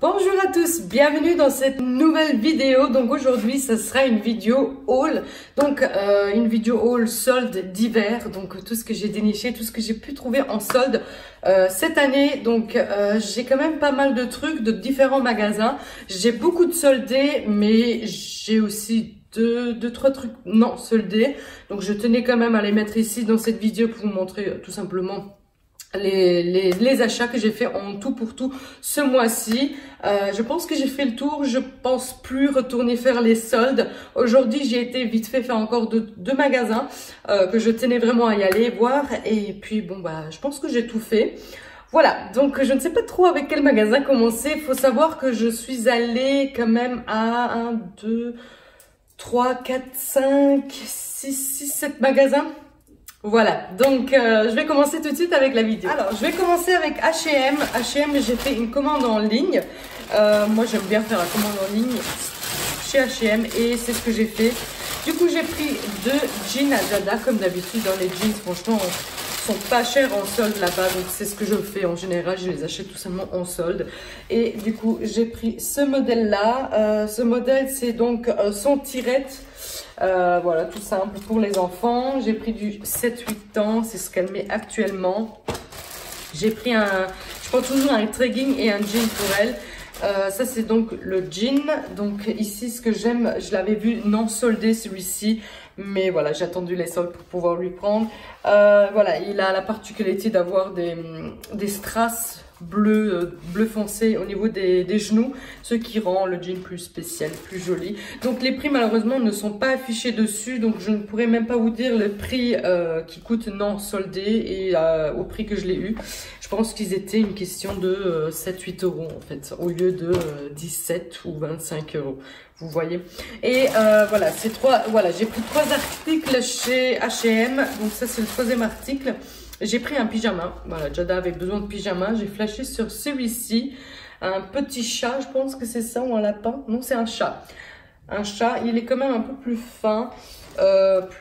Bonjour à tous, bienvenue dans cette nouvelle vidéo. Donc aujourd'hui ce sera une vidéo haul, donc une vidéo haul solde d'hiver, donc tout ce que j'ai déniché, tout ce que j'ai pu trouver en solde cette année. Donc j'ai quand même pas mal de trucs de différents magasins, j'ai beaucoup de soldés, mais j'ai aussi deux trois trucs non soldés, donc je tenais quand même à les mettre ici dans cette vidéo pour vous montrer tout simplement les achats que j'ai fait en tout pour tout ce mois-ci. Je pense que j'ai fait le tour, je pense plus retourner faire les soldes. Aujourd'hui j'ai été vite fait faire encore deux magasins que je tenais vraiment à y aller voir, et puis bon bah je pense que j'ai tout fait. Voilà, donc je ne sais pas trop avec quel magasin commencer. Il faut savoir que je suis allée quand même à 1, 2, 3, 4, 5, 6, 7 magasins. Voilà, donc je vais commencer tout de suite avec la vidéo. Alors, je vais commencer avec H&M. H&M, j'ai fait une commande en ligne. Moi, j'aime bien faire la commande en ligne chez H&M et c'est ce que j'ai fait. Du coup, j'ai pris deux jeans à Jada, comme d'habitude. Dans les jeans, franchement, sont pas chers en solde là-bas. Donc, c'est ce que je fais en général. Je les achète tout simplement en solde. Et du coup, j'ai pris ce modèle-là. Ce modèle, c'est donc sans tirette. Voilà, tout simple pour les enfants. J'ai pris du 7-8 ans, c'est ce qu'elle met actuellement. J'ai pris je prends toujours un legging et un jean pour elle. Ça c'est donc le jean. Donc ici ce que j'aime, je l'avais vu non soldé celui-ci, mais voilà, j'ai attendu les soldes pour pouvoir lui prendre. Voilà, il a la particularité d'avoir des strass bleu foncé au niveau des genoux, ce qui rend le jean plus spécial, plus joli. Donc les prix malheureusement ne sont pas affichés dessus, donc je ne pourrais même pas vous dire le prix qui coûte non soldé et au prix que je l'ai eu. Je pense qu'ils étaient une question de 7-8 euros en fait, au lieu de 17 ou 25 euros. Vous voyez. Et voilà, voilà, j'ai pris 3 articles chez H&M. Donc ça c'est le troisième article. J'ai pris un pyjama. Voilà, Jada avait besoin de pyjama. J'ai flashé sur celui-ci. Un petit chat, je pense que c'est ça, ou un lapin. Non, c'est un chat. Un chat, il est quand même un peu plus fin.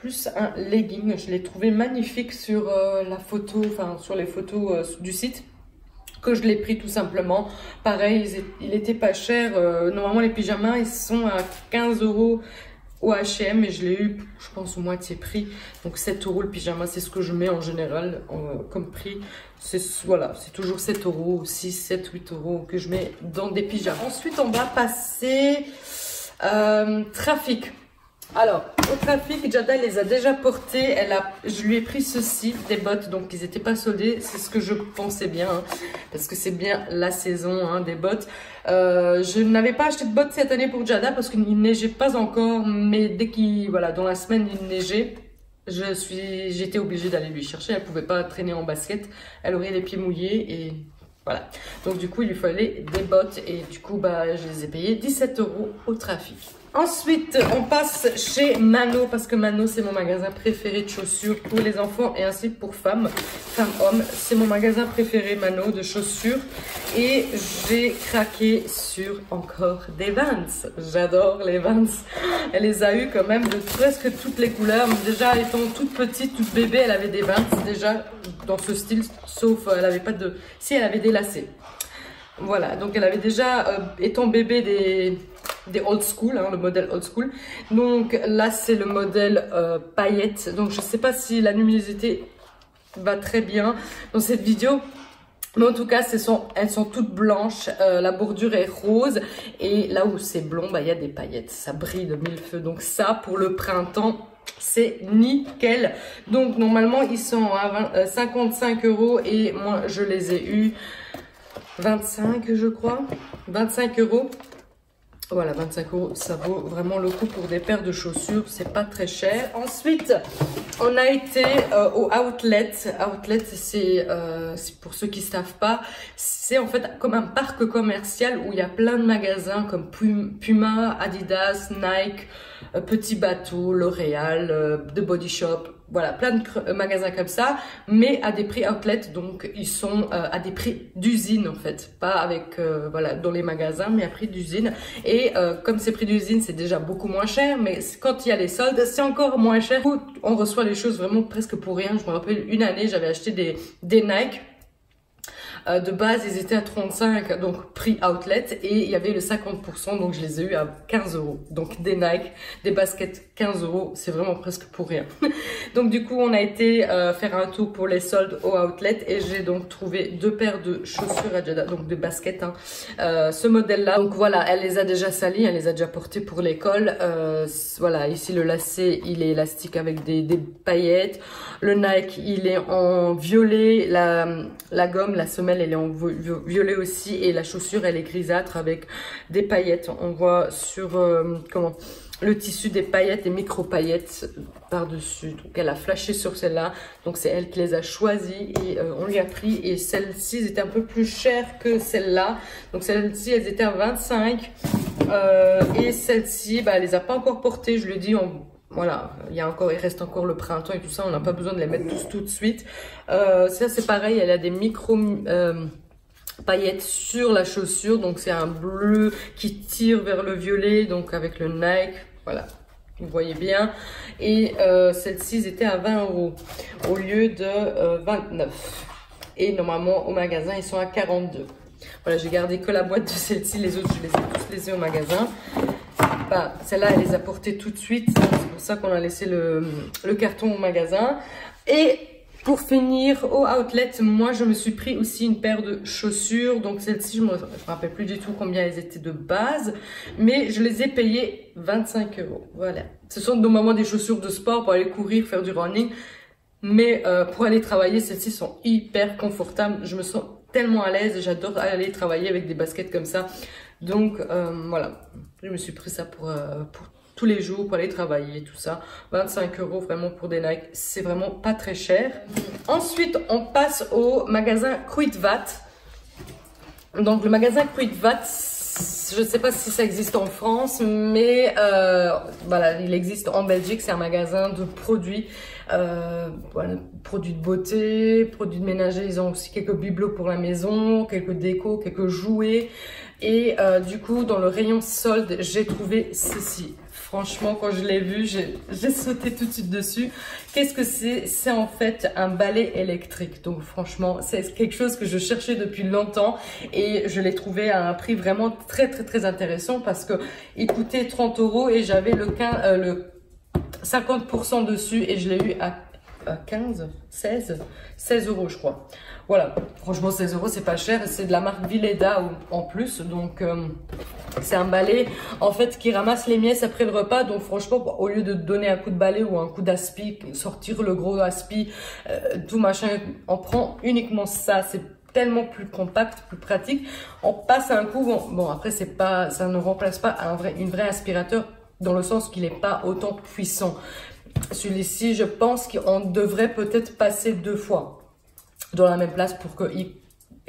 Plus un legging. Je l'ai trouvé magnifique sur la photo, enfin sur les photos du site. Que je l'ai pris tout simplement. Pareil, il était pas cher. Normalement, les pyjamas, ils sont à 15 euros au H&M et je l'ai eu, je pense, au moitié prix. Donc 7 euros le pyjama, c'est ce que je mets en général comme prix. Voilà, c'est toujours 7 euros, 6, 7, 8 euros que je mets dans des pyjamas. Ensuite, on va passer Trafic. Alors, au Trafic, Jada les a déjà portés. Je lui ai pris ceci, des bottes, donc ils n'étaient pas soldés. C'est ce que je pensais bien, hein, parce que c'est bien la saison hein, des bottes. Je n'avais pas acheté de bottes cette année pour Jada parce qu'il ne neigeait pas encore, mais dès voilà, dans la semaine il neigeait, j'étais obligée d'aller lui chercher. Elle pouvait pas traîner en basket, elle aurait les pieds mouillés et voilà. Donc du coup il lui fallait des bottes et du coup bah je les ai payées 17 euros au Trafic. Ensuite, on passe chez Mano parce que Mano, c'est mon magasin préféré de chaussures pour les enfants et ainsi pour femmes, hommes. C'est mon magasin préféré, Mano, de chaussures. Et j'ai craqué sur encore des Vans. J'adore les Vans. Elle les a eu quand même de presque toutes les couleurs. Déjà, étant toute petite, toute bébé, elle avait des Vans déjà dans ce style, sauf elle avait pas de... Si, elle avait des lacets. Voilà, donc elle avait déjà, étant bébé, des old school, hein, le modèle old school. Donc là c'est le modèle paillettes. Donc je sais pas si la luminosité va très bien dans cette vidéo, mais en tout cas elles sont toutes blanches. La bordure est rose et là où c'est blond, bah il y a des paillettes, ça brille de mille feux. Donc ça pour le printemps, c'est nickel. Donc normalement ils sont à 55 euros et moi je les ai eu 25 je crois, 25 euros. Voilà, 25 euros, ça vaut vraiment le coup pour des paires de chaussures, c'est pas très cher. Ensuite, on a été au Outlet. Outlet, c'est pour ceux qui savent pas, c'est en fait comme un parc commercial où il y a plein de magasins comme Puma, Adidas, Nike, Petit Bateau, L'Oréal, The Body Shop. Voilà, plein de magasins comme ça, mais à des prix outlet, donc ils sont à des prix d'usine en fait, pas avec, voilà, dans les magasins, mais à prix d'usine. Et comme ces prix d'usine, c'est déjà beaucoup moins cher, mais quand il y a les soldes, c'est encore moins cher. On reçoit les choses vraiment presque pour rien. Je me rappelle une année, j'avais acheté des Nike. De base, ils étaient à 35, donc prix outlet, et il y avait le 50%, donc je les ai eu à 15 €. Donc des Nike, des baskets 15 €, c'est vraiment presque pour rien. Donc du coup, on a été faire un tour pour les soldes au outlet, et j'ai donc trouvé 2 paires de chaussures Adidas, donc de baskets, hein. Ce modèle-là, donc voilà, elle les a déjà salies, elle les a déjà portées pour l'école. Voilà, ici le lacet, il est élastique avec des paillettes. Le Nike, il est en violet. La gomme, la semelle, elle est en violet aussi. Et la chaussure, elle est grisâtre avec des paillettes. On voit sur le tissu des paillettes, des micro-paillettes par-dessus. Donc elle a flashé sur celle-là. Donc c'est elle qui les a choisies et on lui a pris. Et celles-ci étaient un peu plus chères que celle-là. Donc celles-ci, elles étaient à 25. Et celle-ci, bah, elle les a pas encore portées. Je lui ai dit, voilà, il reste encore le printemps et tout ça. On n'a pas besoin de les mettre tous tout de suite. Ça c'est pareil, elle a des micro paillettes sur la chaussure. Donc c'est un bleu qui tire vers le violet. Donc avec le Nike, voilà. Vous voyez bien. Et celles-ci étaient à 20 € au lieu de 29. Et normalement au magasin ils sont à 42. Voilà, j'ai gardé que la boîte de celle-ci, les autres je les ai tous laissés au magasin. Bah, celle-là elle les a portées tout de suite, c'est pour ça qu'on a laissé le carton au magasin. Et pour finir au outlet, moi je me suis pris aussi une paire de chaussures. Donc celle-ci, je me rappelle plus du tout combien elles étaient de base, mais je les ai payées 25 €. Voilà, ce sont normalement des chaussures de sport pour aller courir, faire du running. Mais pour aller travailler, celles-ci sont hyper confortables. Je me sens tellement à l'aise. J'adore aller travailler avec des baskets comme ça. Donc voilà, je me suis pris ça pour tous les jours, pour aller travailler, tout ça. 25 € vraiment pour des Nike, c'est vraiment pas très cher. Ensuite, on passe au magasin Kruidvat. Donc le magasin Kruidvat, je ne sais pas si ça existe en France, mais voilà, il existe en Belgique. C'est un magasin de produits, voilà, produits de beauté, produits de ménager. Ils ont aussi quelques bibelots pour la maison, quelques décos, quelques jouets. Et du coup, dans le rayon solde, j'ai trouvé ceci. Franchement, quand je l'ai vu, j'ai sauté tout de suite dessus. Qu'est-ce que c'est? C'est en fait un balai électrique. Donc franchement, c'est quelque chose que je cherchais depuis longtemps et je l'ai trouvé à un prix vraiment très intéressant parce que il coûtait 30 € et j'avais le 50% dessus et je l'ai eu à 16 € je crois. Voilà, franchement 16 € c'est pas cher, c'est de la marque Villeda en plus, donc c'est un balai en fait qui ramasse les miettes après le repas. Donc franchement, au lieu de donner un coup de balai ou un coup d'aspi, sortir le gros aspi, tout machin, on prend uniquement ça. C'est tellement plus compact, plus pratique. On passe un coup, bon après c'est pas, ça ne remplace pas une vraie aspirateur dans le sens qu'il n'est pas autant puissant. Celui-ci, je pense qu'on devrait peut-être passer 2 fois dans la même place pour qu'il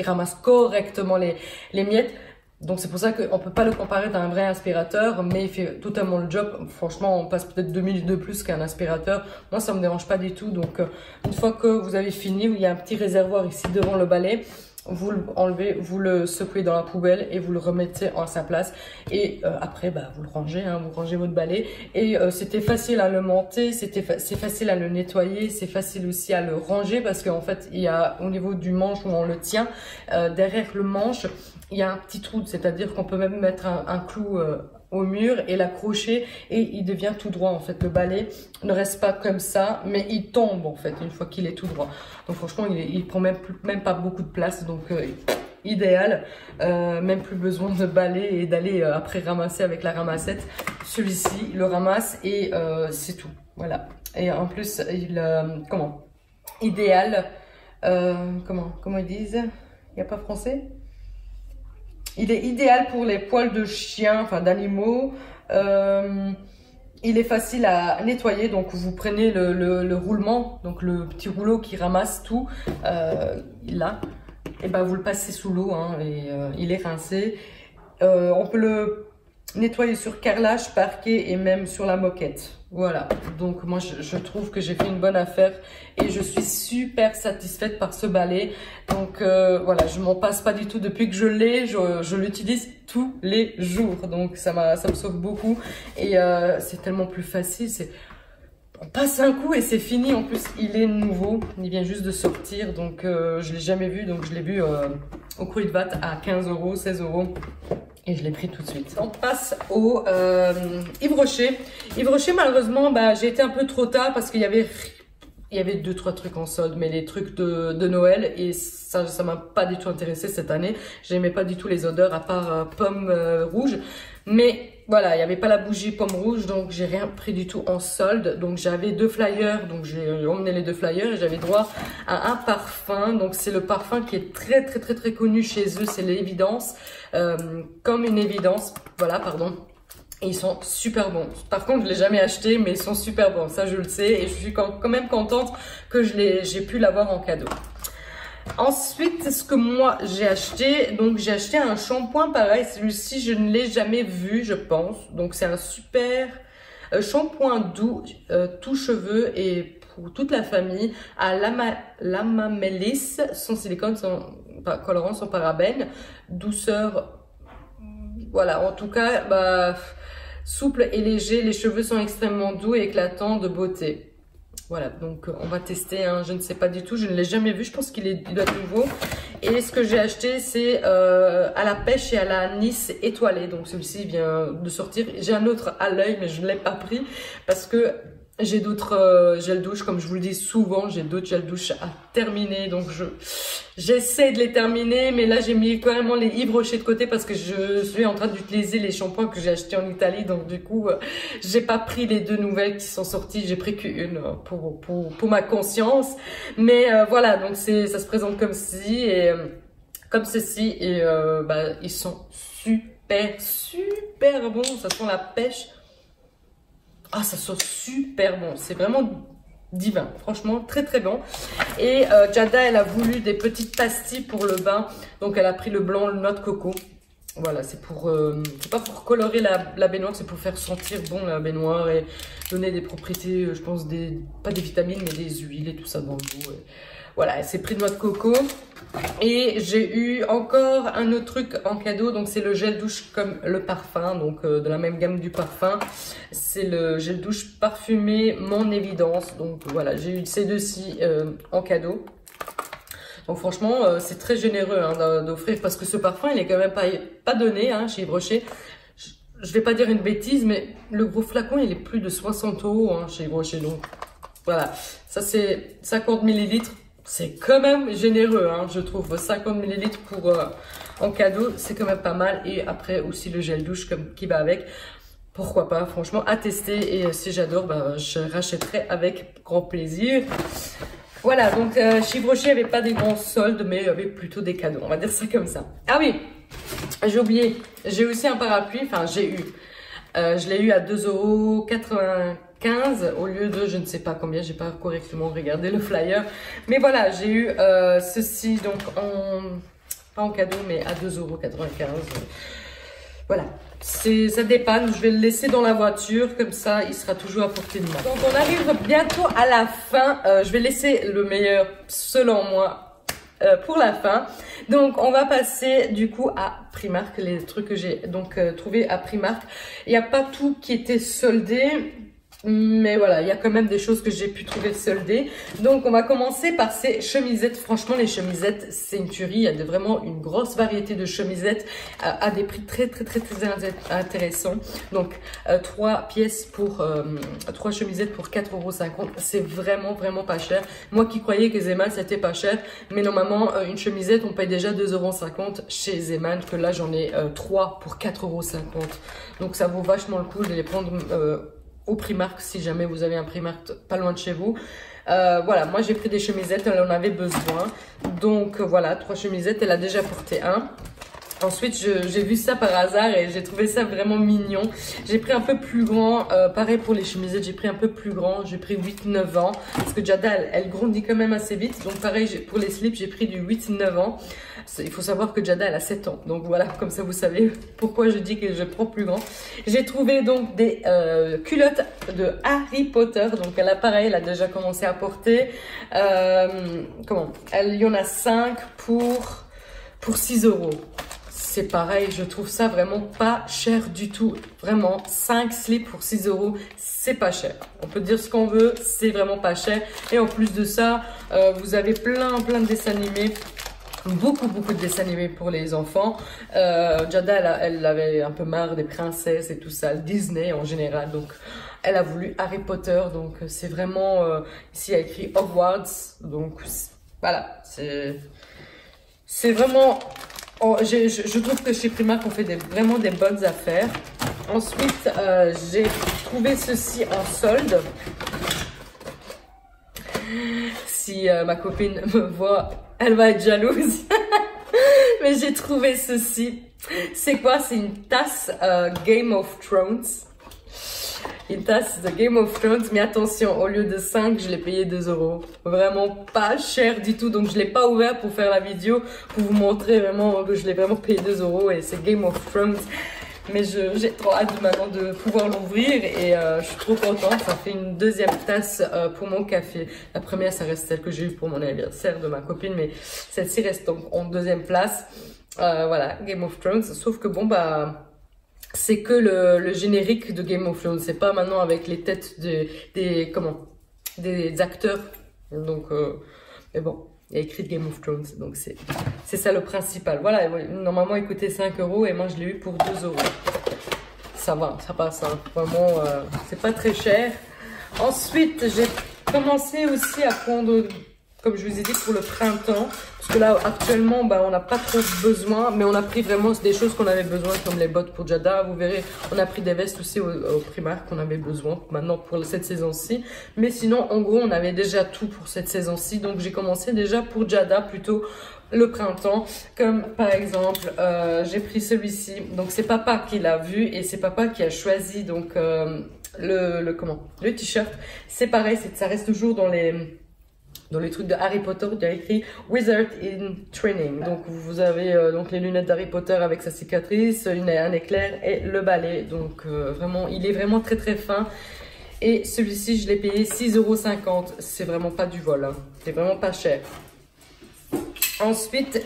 ramasse correctement les miettes. Donc c'est pour ça qu'on ne peut pas le comparer à un vrai aspirateur, mais il fait totalement le job. Franchement, on passe peut-être 2 minutes de plus qu'un aspirateur. Moi, ça me dérange pas du tout. Donc une fois que vous avez fini, il y a un petit réservoir ici devant le balai. Vous le enlevez, vous le secouez dans la poubelle et vous le remettez à sa place. Et après, bah, vous le rangez, hein, vous rangez votre balai. Et c'était facile à le monter, c'est facile à le nettoyer, c'est facile aussi à le ranger parce qu'en fait, il y a au niveau du manche où on le tient, derrière le manche, il y a un petit trou. C'est-à-dire qu'on peut même mettre un clou au mur et l'accrocher et il devient tout droit. En fait, le balai ne reste pas comme ça, mais il tombe en fait une fois qu'il est tout droit. Donc franchement, il prend même pas beaucoup de place, donc idéal. Même plus besoin de balai et d'aller après ramasser avec la ramassette. Celui-ci le ramasse et c'est tout. Voilà. Et en plus, idéal. Comment ils disent? Il n'y a pas français? Il est idéal pour les poils de chien, enfin d'animaux. Il est facile à nettoyer, donc vous prenez le roulement, donc le petit rouleau qui ramasse tout, là, et ben vous le passez sous l'eau, hein, et il est rincé. On peut le nettoyer sur carrelage, parquet et même sur la moquette. Voilà, donc moi je trouve que j'ai fait une bonne affaire et je suis super satisfaite par ce balai. Donc voilà, je m'en passe pas du tout depuis que je l'ai, je l'utilise tous les jours. Donc ça me sauve beaucoup et c'est tellement plus facile. on passe un coup et c'est fini. En plus, il est nouveau, il vient juste de sortir, donc je l'ai jamais vu, donc je l'ai vu au Kruidvat à 15 €, 16 € et je l'ai pris tout de suite. On passe au Yves Rocher. Yves Rocher, malheureusement, bah, j'ai été un peu trop tard parce qu'il y avait 2-3 trucs en solde, mais les trucs de Noël, et ça m'a pas du tout intéressé cette année. J'aimais pas du tout les odeurs à part pomme rouge, mais voilà, il y avait pas la bougie pomme rouge, donc j'ai rien pris du tout en solde. Donc j'avais 2 flyers, donc j'ai emmené les 2 flyers et j'avais droit à un parfum. Donc c'est le parfum qui est très connu chez eux, c'est l'évidence, comme une évidence, voilà, pardon. Et ils sont super bons. Par contre, je l'ai jamais acheté, mais ils sont super bons. Ça, je le sais. Et je suis quand même contente que j'ai pu l'avoir en cadeau. Ensuite, ce que moi, j'ai acheté. Donc, j'ai acheté un shampoing pareil. Celui-ci, je ne l'ai jamais vu, je pense. Donc, c'est un super shampoing doux, tout cheveux et pour toute la famille. À l'amamélis, sans silicone, sans colorant, sans parabènes. Douceur. Voilà, en tout cas, bah... souple et léger, les cheveux sont extrêmement doux et éclatants de beauté. Voilà, donc on va tester, hein, je ne sais pas du tout, je ne l'ai jamais vu, je pense qu'il doit être nouveau. Et ce que j'ai acheté, c'est à la pêche et à la Nice étoilée. Donc celui-ci vient de sortir. J'ai un autre à l'œil, mais je ne l'ai pas pris parce que j'ai d'autres gels douche, comme je vous le dis souvent, j'ai d'autres gels douche à terminer. Donc j'essaie de les terminer, mais là j'ai mis carrément les Yves Rocher de côté parce que je suis en train d'utiliser les shampoings que j'ai achetés en Italie. Donc du coup, j'ai pas pris les 2 nouvelles qui sont sorties, j'ai pris qu'une pour ma conscience. Mais voilà, donc ça se présente comme ceci et comme ceci et bah, ils sont super bons, ça sent la pêche. Ah, ça sent super bon, c'est vraiment divin, franchement très bon. Et Jada, elle a voulu des petites pastilles pour le bain, donc elle a pris le blanc, le noix de coco. Voilà, c'est pas pour colorer la baignoire, c'est pour faire sentir bon la baignoire et donner des propriétés, je pense, pas des vitamines, mais des huiles et tout ça dans le goût. Voilà, c'est pris de noix de coco. Et j'ai eu encore un autre truc en cadeau, donc c'est le gel douche comme le parfum, donc de la même gamme du parfum. C'est le gel douche parfumé Mon Évidence, donc voilà, j'ai eu ces deux-ci en cadeau. Donc franchement, c'est très généreux hein, d'offrir parce que ce parfum, il est quand même pas donné hein, chez Yves Rocher. Je vais pas dire une bêtise, mais le gros flacon, il est plus de 60 € hein, chez Yves Rocher. Donc voilà, ça c'est 50 ml. C'est quand même généreux, hein, je trouve. 50 ml en cadeau, c'est quand même pas mal. Et après aussi le gel douche qui va avec. Pourquoi pas, franchement, à tester. Et si j'adore, bah, je rachèterai avec grand plaisir. Voilà, donc chez Yves Rocher, il n'y avait pas des grands soldes, mais il y avait plutôt des cadeaux. On va dire ça comme ça. Ah oui, j'ai oublié. J'ai aussi un parapluie. Enfin, j'ai eu. Je l'ai eu à 2,95 € au lieu de je ne sais pas combien, j'ai pas correctement regardé le flyer. Mais voilà, j'ai eu ceci donc pas en cadeau mais à 2,95 €. Voilà, ça dépanne, je vais le laisser dans la voiture, comme ça il sera toujours à portée de main. Donc on arrive bientôt à la fin, je vais laisser le meilleur selon moi pour la fin. Donc on va passer du coup à Primark, les trucs que j'ai donc trouvé à Primark. Il n'y a pas tout qui était soldé, mais voilà, il y a quand même des choses que j'ai pu trouver soldées. Donc on va commencer par ces chemisettes. Franchement les chemisettes c'est une tuerie, il y a vraiment une grosse variété de chemisettes à des prix très intéressants. Donc 3 pièces pour 3 chemisettes pour 4,50 €, c'est vraiment pas cher. Moi qui croyais que Zeman c'était pas cher, mais normalement une chemisette on paye déjà 2,50 € chez Zeman, que là j'en ai 3 pour 4,50 €. Donc ça vaut vachement le coup, je vais les prendre au Primark si jamais vous avez un Primark pas loin de chez vous. Voilà, moi j'ai pris des chemisettes, elle en avait besoin. Donc voilà, 3 chemisettes, elle a déjà porté un. Ensuite, j'ai vu ça par hasard et j'ai trouvé ça vraiment mignon. J'ai pris un peu plus grand, pareil pour les chemisettes, j'ai pris un peu plus grand, j'ai pris 8-9 ans. Parce que Jada, elle grandit quand même assez vite. Donc pareil, pour les slips, j'ai pris du 8-9 ans. Il faut savoir que Jada, elle a 7 ans. Donc voilà, comme ça vous savez pourquoi je dis que je prends plus grand. J'ai trouvé donc des culottes de Harry Potter. Donc elle a pareil, elle a déjà commencé à porter. Il y en a 5 pour 6 €. c'est pareil, je trouve ça vraiment pas cher du tout. Vraiment, 5 slips pour 6 euros, c'est pas cher. On peut dire ce qu'on veut, c'est vraiment pas cher. Et en plus de ça, vous avez plein de dessins animés. Beaucoup de dessins animés pour les enfants. Jada, elle avait un peu marre des princesses et tout ça, Disney en général. Donc, elle a voulu Harry Potter. Donc, c'est vraiment... ici, il y a écrit Hogwarts. Donc, voilà. C'est vraiment... je trouve que chez Primark, on fait vraiment des bonnes affaires. Ensuite, j'ai trouvé ceci en solde. Si ma copine me voit, elle va être jalouse. Mais j'ai trouvé ceci. C'est quoi? C'est une tasse Game of Thrones. Une tasse de Game of Thrones. Mais attention, au lieu de 5, je l'ai payé 2 euros. Vraiment pas cher du tout. Donc je l'ai pas ouvert pour faire la vidéo. Pour vous montrer vraiment que je l'ai vraiment payé 2 euros. Et c'est Game of Thrones. Mais j'ai trop hâte maintenant de pouvoir l'ouvrir et je suis trop contente. Ça fait une deuxième tasse pour mon café. La première, ça reste celle que j'ai eue pour mon anniversaire de ma copine, mais celle-ci reste donc en deuxième place. Voilà, Game of Thrones. Sauf que bon, bah, c'est que le générique de Game of Thrones. C'est pas maintenant avec les têtes des acteurs. Donc, mais bon. Il y a écrit Game of Thrones, donc c'est ça le principal. Voilà, normalement il coûtait 5 euros et moi je l'ai eu pour 2 euros. Ça va, ça passe, hein. Vraiment, c'est pas très cher. Ensuite, j'ai commencé aussi à prendre, comme je vous ai dit, pour le printemps. Parce que là, actuellement, bah, on n'a pas trop besoin, mais on a pris vraiment des choses qu'on avait besoin, comme les bottes pour Jada. Vous verrez, on a pris des vestes aussi au Primark qu'on avait besoin maintenant pour cette saison-ci. Mais sinon, en gros, on avait déjà tout pour cette saison-ci. Donc, j'ai commencé déjà pour Jada plutôt le printemps. Comme par exemple, j'ai pris celui-ci. Donc, c'est papa qui l'a vu et c'est papa qui a choisi donc le t-shirt. C'est pareil, ça reste toujours dans les trucs de Harry Potter. Il y a écrit Wizard in Training. Donc vous avez donc les lunettes d'Harry Potter avec sa cicatrice, un éclair et le balai. Donc vraiment, il est vraiment très fin. Et celui-ci, je l'ai payé 6,50 €. C'est vraiment pas du vol, hein. C'est vraiment pas cher. Ensuite,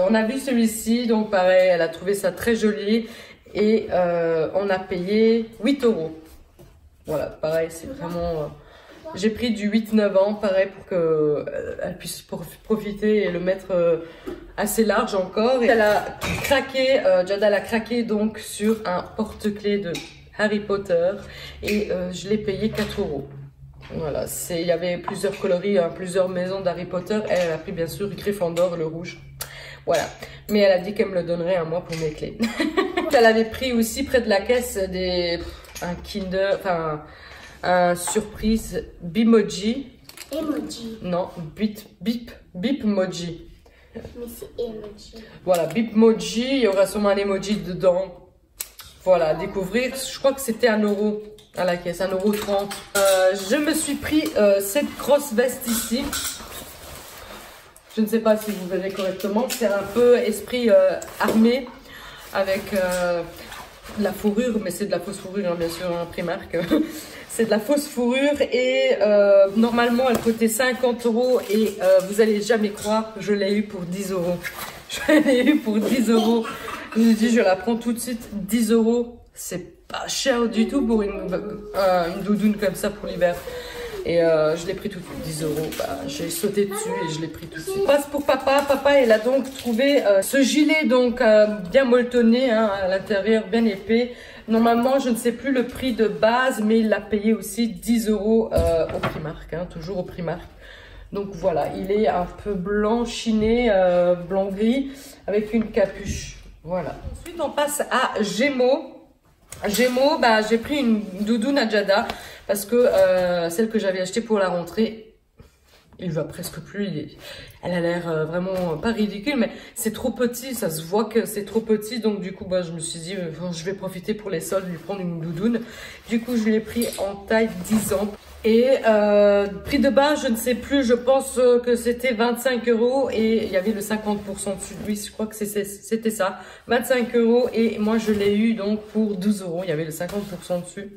on a vu celui-ci. Donc pareil, elle a trouvé ça très joli. Et on a payé 8 €. Voilà, pareil, c'est vraiment... J'ai pris du 8-9 ans, pareil, pour qu'elle puisse profiter et le mettre assez large encore. Et elle a craqué, Jada l'a craqué donc sur un porte-clés de Harry Potter et je l'ai payé 4 €. Voilà, il y avait plusieurs coloris, hein, plusieurs maisons d'Harry Potter. Elle a pris bien sûr Gryffondor, le rouge. Voilà, mais elle a dit qu'elle me le donnerait à moi pour mes clés. Elle avait pris aussi près de la caisse un Kinder, enfin... un surprise Bimoji. Emoji. Non, Bipmoji. Mais c'est emoji. Voilà, Bipmoji. Il y aura sûrement un emoji dedans. Voilà, à découvrir. Je crois que c'était 1 € à la caisse, 1,30 €. Je me suis pris cette grosse veste ici. Je ne sais pas si vous verrez correctement. C'est un peu esprit armé avec de la fourrure, mais c'est de la fausse fourrure, hein, bien sûr, un Primark. C'est de la fausse fourrure et normalement elle coûtait 50 € et vous allez jamais croire, je l'ai eu pour 10 €. Je l'ai eu pour 10 €. Je me dis je la prends tout de suite, 10 €. C'est pas cher du tout pour une doudoune comme ça pour l'hiver. Et je l'ai pris tout de suite, 10 €. Bah, j'ai sauté dessus et je l'ai pris tout de suite. On passe pour papa. Papa, il a donc trouvé ce gilet donc bien molletonné, hein, à l'intérieur, bien épais. Normalement, je ne sais plus le prix de base, mais il l'a payé aussi 10 € au Primark, hein, toujours au Primark. Donc voilà, il est un peu blanc chiné, blanc-gris, avec une capuche. Voilà. Ensuite, on passe à Gémeaux. Gémeaux, bah, j'ai pris une doudoune à Jada parce que celle que j'avais achetée pour la rentrée, il va presque plus. Elle a l'air vraiment pas ridicule, mais c'est trop petit, ça se voit que c'est trop petit. Donc du coup, bah, je me suis dit, je vais profiter pour les soldes, lui prendre une doudoune. Du coup, je l'ai pris en taille 10 ans. Et prix de base, je ne sais plus, je pense que c'était 25 € et il y avait le 50% dessus. Oui, je crois que c'était ça, 25 € et moi je l'ai eu donc pour 12 €. Il y avait le 50% dessus.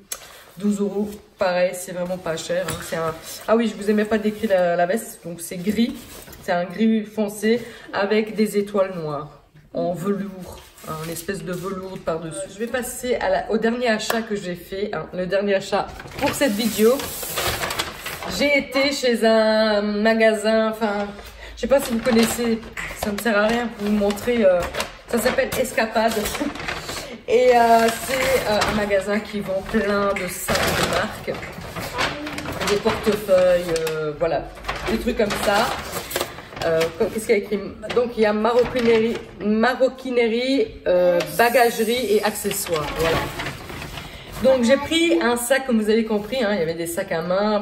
12 €, pareil, c'est vraiment pas cher, hein. Ah oui, je vous ai même pas décrit la veste, donc c'est gris, c'est un gris foncé avec des étoiles noires en velours. une espèce de velours par-dessus. Je vais passer au dernier achat que j'ai fait, hein, le dernier achat pour cette vidéo. J'ai été chez un magasin, enfin, je sais pas si vous connaissez, ça ne sert à rien pour vous montrer, ça s'appelle Escapade. Et c'est un magasin qui vend plein de sacs de marque, des portefeuilles, voilà, des trucs comme ça. Qu'est-ce qu'il y a écrit? Donc il y a maroquinerie, bagagerie et accessoires. Voilà. Donc j'ai pris un sac, comme vous avez compris, hein, il y avait des sacs à main,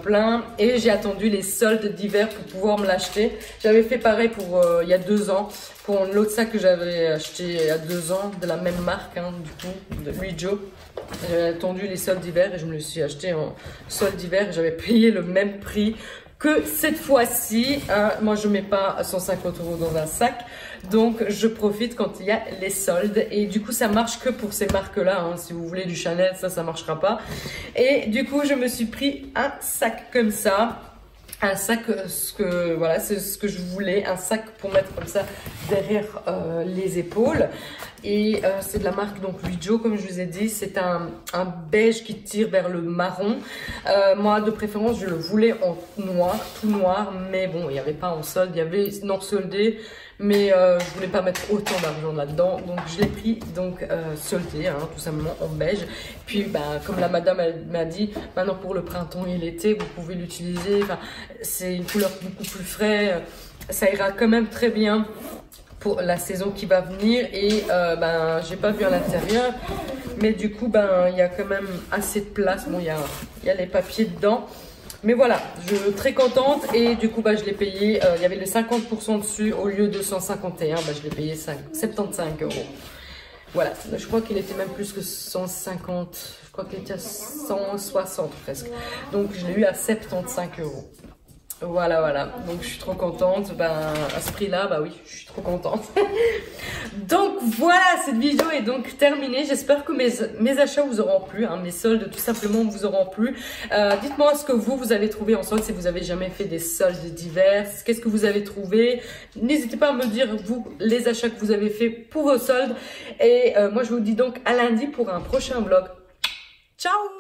plein, et j'ai attendu les soldes d'hiver pour pouvoir me l'acheter. J'avais fait pareil pour il y a 2 ans, pour l'autre sac que j'avais acheté il y a 2 ans, de la même marque, hein, du coup, de Louis Joe. J'avais attendu les soldes d'hiver et je me le suis acheté en soldes d'hiver. J'avais payé le même prix que cette fois-ci, hein. Moi je mets pas 150 € dans un sac, donc je profite quand il y a les soldes, et du coup ça marche que pour ces marques là, hein. Si vous voulez du Chanel, ça marchera pas. Et du coup je me suis pris un sac comme ça, un sac, voilà, c'est ce que je voulais, un sac pour mettre comme ça derrière les épaules. Et c'est de la marque donc Louis Joe, comme je vous ai dit. C'est un beige qui tire vers le marron. Moi de préférence je le voulais en noir, tout noir, mais bon il n'y avait pas en solde, il y avait non soldé, mais je voulais pas mettre autant d'argent là-dedans, donc je l'ai pris donc soldé, hein, tout simplement en beige. Puis bah, comme la madame m'a dit, maintenant pour le printemps et l'été vous pouvez l'utiliser, enfin, c'est une couleur beaucoup plus frais, ça ira quand même très bien pour la saison qui va venir. Et ben j'ai pas vu à l'intérieur, mais du coup ben il y a quand même assez de place. Bon, il y a les papiers dedans, mais voilà, je suis très contente. Et du coup bah je l'ai payé, il y avait le 50% dessus, au lieu de 151, bah, je l'ai payé 75 €. Voilà, je crois qu'il était même plus que 150, je crois qu'il était à 160 presque, donc je l'ai eu à 75 €. Voilà, donc je suis trop contente. Ben à ce prix là, bah oui, je suis trop contente. Donc voilà, cette vidéo est donc terminée. J'espère que mes achats vous auront plu, hein, mes soldes tout simplement vous auront plu. Dites-moi ce que vous avez trouvé en solde, si vous avez jamais fait des soldes d'hiver, qu'est-ce que vous avez trouvé. N'hésitez pas à me dire vous les achats que vous avez fait pour vos soldes. Et moi je vous dis donc à lundi pour un prochain vlog. Ciao!